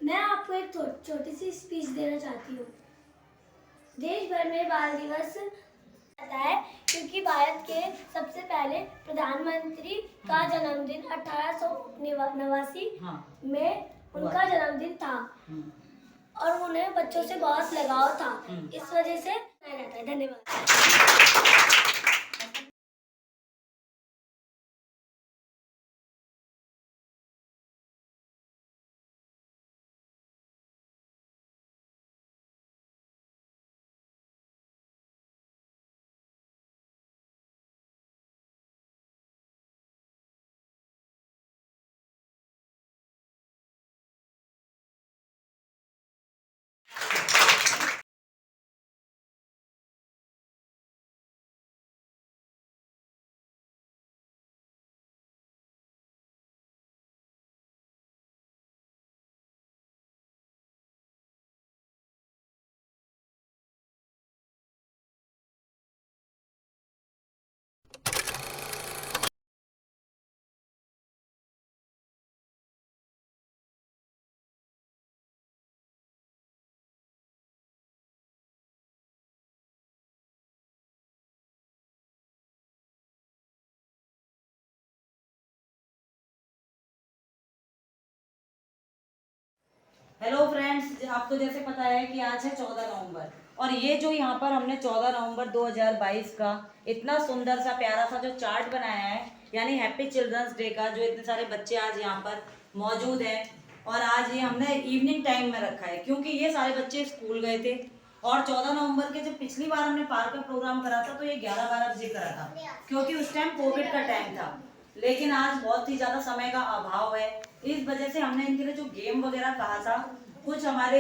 मैं आपको एक छोटी सी स्पीच देना चाहती हूँ। देश भर में बाल दिवस आता है क्योंकि भारत के सबसे पहले प्रधानमंत्री का जन्मदिन 1889 में उनका जन्मदिन था और उन्हें बच्चों से बहुत लगाव था। इस वजह से मनाया जाता है। धन्यवाद। हेलो फ्रेंड्स, आपको जैसे पता है कि आज है 14 नवंबर और ये जो यहाँ पर हमने 14 नवंबर 2022 का इतना सुंदर सा प्यारा सा जो चार्ट बनाया है, यानी हैप्पी चिल्ड्रंस डे का, जो इतने सारे बच्चे आज यहाँ पर मौजूद हैं और आज ये हमने इवनिंग टाइम में रखा है क्योंकि ये सारे बच्चे स्कूल गए थे। और 14 नवंबर के जब पिछली बार हमने पार्क में प्रोग्राम करा था तो ये 11-12 बजे करा था क्योंकि उस टाइम कोविड का टाइम था, लेकिन आज बहुत ही ज़्यादा समय का अभाव है। इस वजह से हमने इनके लिए जो गेम वगैरह कहा था, कुछ हमारे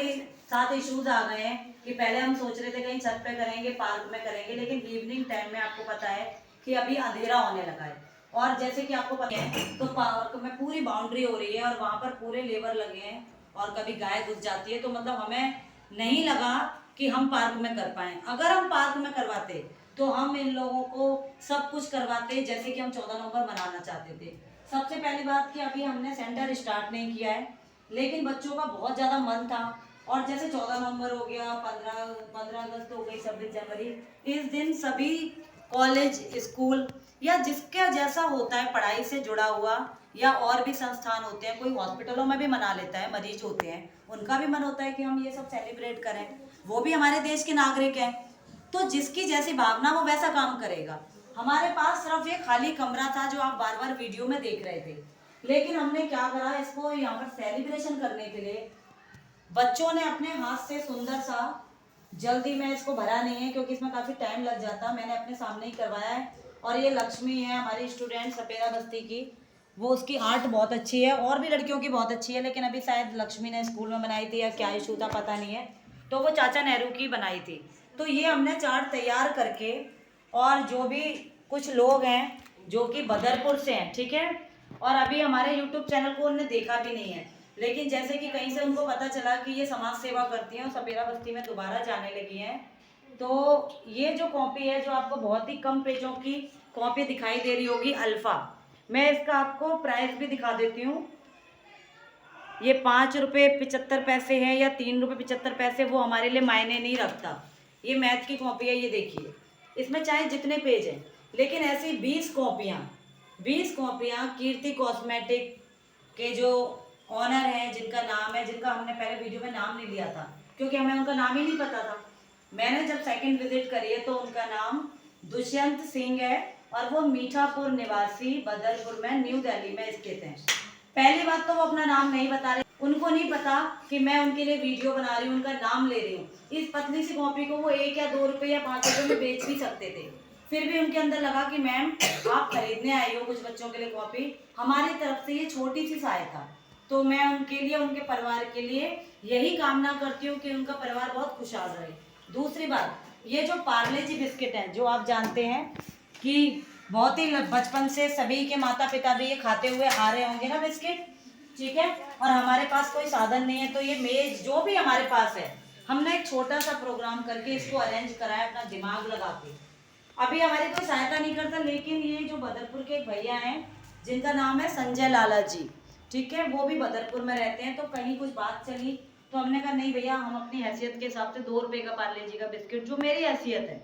साथ इश्यूज आ गए हैं कि पहले हम सोच रहे थे कहीं छत पे करेंगे, पार्क में करेंगे, लेकिन इवनिंग टाइम में आपको पता है कि अभी अंधेरा होने लगा है और जैसे कि आपको पता है तो पार्क में पूरी बाउंड्री हो रही है और वहाँ पर पूरे लेबर लगे हैं और कभी गाय घुस जाती है, तो मतलब हमें नहीं लगा कि हम पार्क में कर पाए। अगर हम पार्क में करवाते तो हम इन लोगों को सब कुछ करवाते जैसे कि हम 14 नवंबर मनाना चाहते थे। सबसे पहली बात कि अभी हमने सेंटर स्टार्ट नहीं किया है, लेकिन बच्चों का बहुत ज़्यादा मन था और जैसे 14 नवंबर हो गया, 15 अगस्त हो गई, 26 जनवरी, इस दिन सभी कॉलेज, स्कूल या जिसका जैसा होता है पढ़ाई से जुड़ा हुआ या और भी संस्थान होते हैं, कोई हॉस्पिटलों में भी मना लेता है, मरीज होते हैं उनका भी मन होता है कि हम ये सब सेलिब्रेट करें, वो भी हमारे देश के नागरिक हैं। तो जिसकी जैसी भावना वो वैसा काम करेगा। हमारे पास सिर्फ ये खाली कमरा था जो आप बार बार वीडियो में देख रहे थे, लेकिन हमने क्या करा, इसको यहाँ पर सेलिब्रेशन करने के लिए बच्चों ने अपने हाथ से सुंदर सा, जल्दी में इसको भरा नहीं है क्योंकि इसमें काफ़ी टाइम लग जाता, मैंने अपने सामने ही करवाया है। और ये लक्ष्मी है हमारी स्टूडेंट सपेरा बस्ती की, वो उसकी आर्ट बहुत अच्छी है और भी लड़कियों की बहुत अच्छी है, लेकिन अभी शायद लक्ष्मी ने स्कूल में बनाई थी या क्या इशू था पता नहीं है, तो वो चाचा नेहरू की बनाई थी। तो ये हमने चार्ट तैयार करके, और जो भी कुछ लोग हैं जो कि बदरपुर से हैं, ठीक है, और अभी हमारे यूट्यूब चैनल को उन्होंने देखा भी नहीं है, लेकिन जैसे कि कहीं से उनको पता चला कि ये समाज सेवा करती हैं और सपेरा बस्ती में दोबारा जाने लगी हैं, तो ये जो कॉपी है, जो आपको बहुत ही कम पेजों की कॉपी दिखाई दे रही होगी, अल्फ़ा, मैं इसका आपको प्राइस भी दिखा देती हूँ। ये 5 रुपये 75 पैसे है या 3 रुपये 75 पैसे, वो हमारे लिए मायने नहीं रखता। ये मैथ की कॉपी है, ये देखिए, इसमें चाहे जितने पेज हैं, लेकिन ऐसी 20 कॉपियाँ कीर्ति कॉस्मेटिक के जो ऑनर हैं, जिनका नाम है, जिनका हमने पहले वीडियो में नाम नहीं लिया था क्योंकि हमें उनका नाम ही नहीं पता था। मैंने जब सेकंड विजिट करी है तो उनका नाम दुष्यंत सिंह है और वो मीठापुर निवासी बदरपुर में न्यू दिल्ली में स्थित हैं। पहली बात तो वो अपना नाम नहीं बता रहे, उनको नहीं पता कि मैं उनके लिए वीडियो बना रही हूँ, उनका नाम ले रही हूँ। इस पतली सी कॉपी को वो 1 या 2 रुपये या 5 रुपये में बेच भी सकते थे, फिर भी उनके अंदर लगा कि मैम आप खरीदने आई हो कुछ बच्चों के लिए कॉपी, हमारी तरफ से ये छोटी सी सहायता, तो मैं उनके लिए, उनके परिवार के लिए यही कामना करती हूँ कि उनका परिवार बहुत खुशहाल रहे। दूसरी बात, ये जो पार्ले जी बिस्किट हैं, जो आप जानते हैं कि बहुत ही बचपन से सभी के माता पिता भी ये खाते हुए आ रहे होंगे ना बिस्किट, ठीक है, और हमारे पास कोई साधन नहीं है, तो ये मेज जो भी हमारे पास है, हमने एक छोटा सा प्रोग्राम करके इसको अरेंज कराया अपना दिमाग लगा के। अभी हमारी कोई सहायता नहीं करता, लेकिन ये जो बदरपुर के एक भैया हैं जिनका नाम है संजय लाला जी, ठीक है, वो भी बदरपुर में रहते हैं। तो कहीं कुछ बात चली तो हमने कहा नहीं भैया, हम अपनी हैसियत के हिसाब से 2 रुपए का पार्ले जी का बिस्किट, जो मेरी हैसियत है,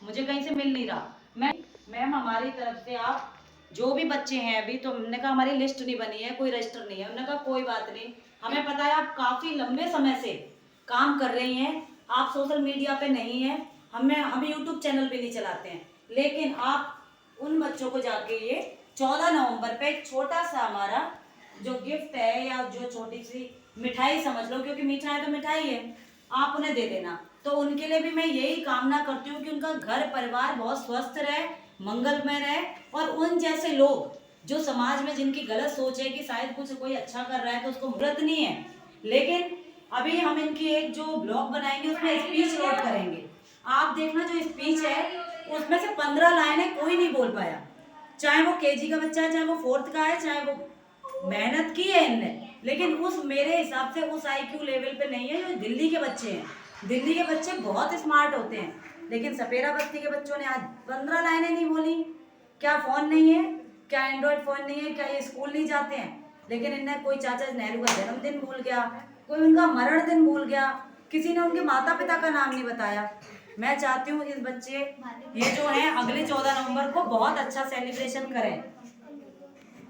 मुझे कहीं से मिल नहीं रहा, मैम हमारी तरफ से आप जो भी बच्चे हैं अभी, तो हमने कहा हमारी लिस्ट नहीं बनी है, कोई रजिस्टर नहीं है। उन्होंने कहा कोई बात नहीं, हमें पता है आप काफी लंबे समय से काम कर रही हैं, आप सोशल मीडिया पे नहीं है, हम यूट्यूब चैनल भी नहीं चलाते हैं, लेकिन आप उन बच्चों को जाके ये 14 नवंबर पे एक छोटा सा हमारा जो गिफ्ट है या जो छोटी सी मिठाई समझ लो, क्योंकि मीठा है तो मिठाई है, आप उन्हें दे देना। तो उनके लिए भी मैं यही कामना करती हूँ कि उनका घर परिवार बहुत स्वस्थ रहे, मंगलमय रहे, और उन जैसे लोग जो समाज में जिनकी गलत सोच है कि शायद कुछ कोई अच्छा कर रहा है तो उसको मुहूर्त नहीं है, लेकिन अभी हम इनकी एक जो ब्लॉग बनाएंगे उसमें स्पीच लोड करेंगे। आप देखना जो स्पीच है उसमें से 15 लाइनें कोई नहीं बोल पाया, चाहे वो केजी का बच्चा है, चाहे वो 4th का है, चाहे वो मेहनत की है इनने, लेकिन उस मेरे हिसाब से उस IQ लेवल पे नहीं है जो दिल्ली के बच्चे हैं। दिल्ली के बच्चे बहुत स्मार्ट होते हैं, लेकिन सपेरा बस्ती के बच्चों ने आज 15 लाइनें नहीं बोली। क्या फोन नहीं है, क्या एंड्रॉयड फोन नहीं है, क्या ये स्कूल नहीं जाते हैं, लेकिन इन्हें कोई चाचा नेहरू का जन्मदिन भूल गया, कोई उनका मरण दिन भूल गया, किसी ने उनके माता पिता का नाम नहीं बताया। मैं चाहती हूँ इस बच्चे ये जो है अगले 14 नवंबर को बहुत अच्छा सेलिब्रेशन करें,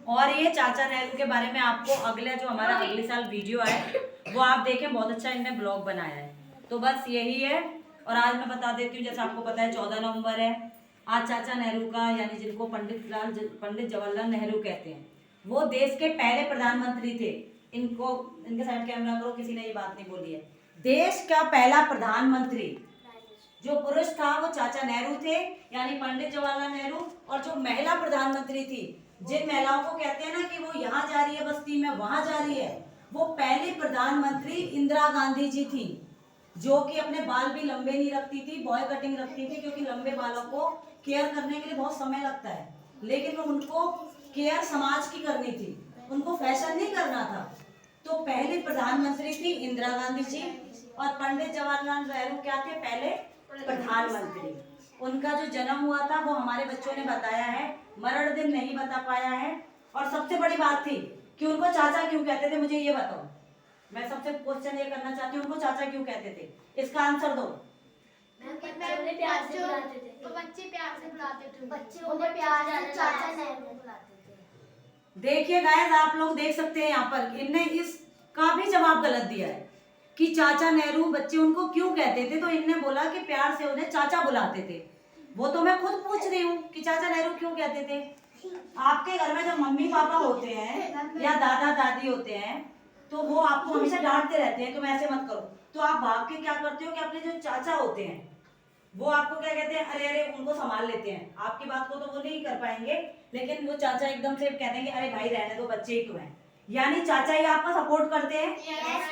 और ये चाचा नेहरू के बारे में आपको अगले जो हमारा अगले साल वीडियो है वो आप देखें, बहुत अच्छा इनने ब्लॉग बनाया है। तो बस यही है, और आज मैं बता देती हूँ, जैसे आपको पता है 14 नवंबर है, आज चाचा नेहरू का, यानी जिनको पंडित जवाहरलाल नेहरू कहते हैं, वो देश के पहले प्रधानमंत्री थे। इनके साइड कैमरा करो, किसी ने ये बात नहीं बोली है। देश का पहला प्रधानमंत्री जो पुरुष था वो चाचा नेहरू थे, यानी पंडित जवाहरलाल नेहरू, और जो महिला प्रधानमंत्री थी, जिन महिलाओं को कहते हैं ना कि वो यहाँ जा रही है बस्ती में, वहां जा रही है, वो पहली प्रधानमंत्री इंदिरा गांधी जी थी, जो कि अपने बाल भी लंबे नहीं रखती थी, बॉय कटिंग रखती थी, क्योंकि लंबे बालों को केयर करने के लिए बहुत समय लगता है, लेकिन उनको केयर समाज की करनी थी, उनको फैशन नहीं करना था। तो पहली प्रधानमंत्री थी इंदिरा गांधी जी, और पंडित जवाहरलाल नेहरू क्या थे, पहले प्रधानमंत्री। उनका जो जन्म हुआ था वो हमारे बच्चों ने बताया है, मरण दिन नहीं बता पाया है। और सबसे बड़ी बात थी कि उनको चाचा क्यों कहते थे, मुझे ये बताओ, मैं सबसे क्वेश्चन ये करना चाहती हूँ, उनको चाचा क्यों कहते थे, इसका आंसर दो। बच्चे प्यार से बुलाते थे, बच्चे उन्हें प्यार से चाचा नेहरू बुलाते थे। देखिए गाइस, आप लोग देख सकते हैं यहाँ पर इनने इसका भी जवाब गलत दिया है कि चाचा नेहरू बच्चे उनको क्यों कहते थे, तो इनने बोला कि प्यार से उन्हें चाचा बुलाते थे। वो तो मैं खुद पूछ रही हूँ कि चाचा नेहरू क्यों कहते थे। आपके घर में जब मम्मी पापा होते हैं या दादा दादी होते हैं तो वो आपको हमेशा डांटते रहते हैं, तुम ऐसे मत करो, तो आप भाग के क्या करते हो कि अपने जो चाचा होते हैं वो आपको क्या कहते हैं, अरे अरे उनको संभाल लेते हैं। आपकी बात को तो वो नहीं कर पाएंगे, लेकिन वो चाचा एकदम से कहते हैं कि अरे भाई रहने दो, बच्चे ही तो हैं, यानी चाचा ही आपका सपोर्ट करते हैं।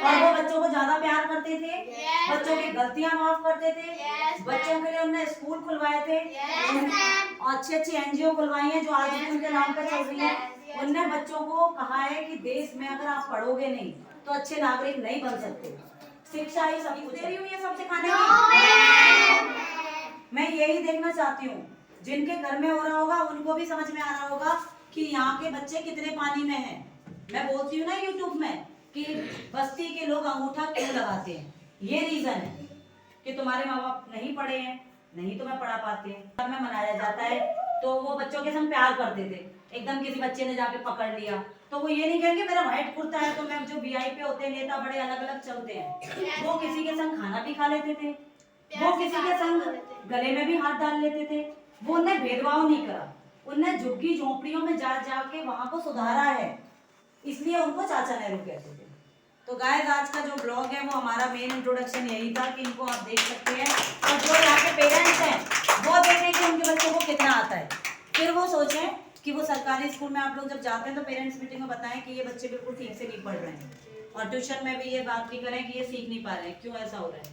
और वो बच्चों को ज्यादा प्यार करते थे, बच्चों की गलतियां माफ करते थे, बच्चों के लिए उन्होंने स्कूल खुलवाए थे, अच्छी अच्छी NGO खुलवाई है जो आज भी उनके नाम पे चल रही है। उनने बच्चों को कहा है कि देश में अगर आप पढ़ोगे नहीं तो अच्छे नागरिक नहीं बन सकते, शिक्षा ही सब कुछ है। ये सब सिखाने की मैं यही देखना चाहती हूँ, जिनके घर में हो रहा होगा उनको भी समझ में आ रहा होगा कि यहाँ के बच्चे कितने पानी में हैं। मैं बोलती हूँ ना यूट्यूब में कि बस्ती के लोग अंगूठा क्यों लगाते हैं, ये रीजन है कि तुम्हारे माँ बाप नहीं पढ़े हैं, नहीं तुम्हें पढ़ा पाते हैं। घर में मनाया जाता है तो वो बच्चों के संग प्यार करते थे, एकदम किसी बच्चे ने जाके पकड़ लिया तो वो ये नहीं कहेंगे मेरा व्हाइट कुर्ता है तो मैं, जो VIP होते हैं नेता बड़े अलग अलग चलते हैं, वो किसी के संग खाना भी खा लेते थे, वो किसी के संग गले में भी हाथ डाल लेते थे, वो उन्हें भेदभाव नहीं करा, उन्हें झुग्गी झोंपड़ियों में जा जाके वहां को सुधारा है, इसलिए उनको चाचा नेहरू कहते थे। तो गाइस, आज का जो ब्लॉग है वो हमारा मेन इंट्रोडक्शन यही था कि इनको आप देख सकते हैं, और जो यहाँ के पेरेंट्स हैं वो देखें कि उनके बच्चों को कितना आता है, फिर वो सोचें कि वो सरकारी स्कूल में आप लोग जब जाते हैं तो पेरेंट्स मीटिंग में बताएं कि ये बच्चे बिल्कुल ठीक से नहीं पढ़ रहे हैं, और ट्यूशन में भी ये बात नहीं करें कि ये सीख नहीं पा रहे हैं, क्यों ऐसा हो रहा है।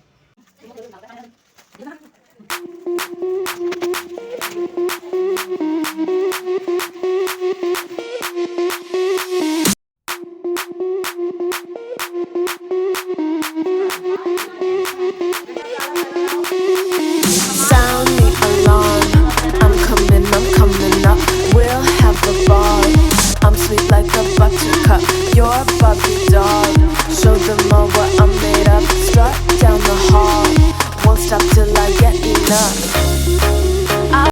Sound the alarm. I'm coming up. We'll have a ball. I'm sweet like a buttercup. your puppy dog. Show them all what I'm made of. Strut down the hall, won't stop till I get enough.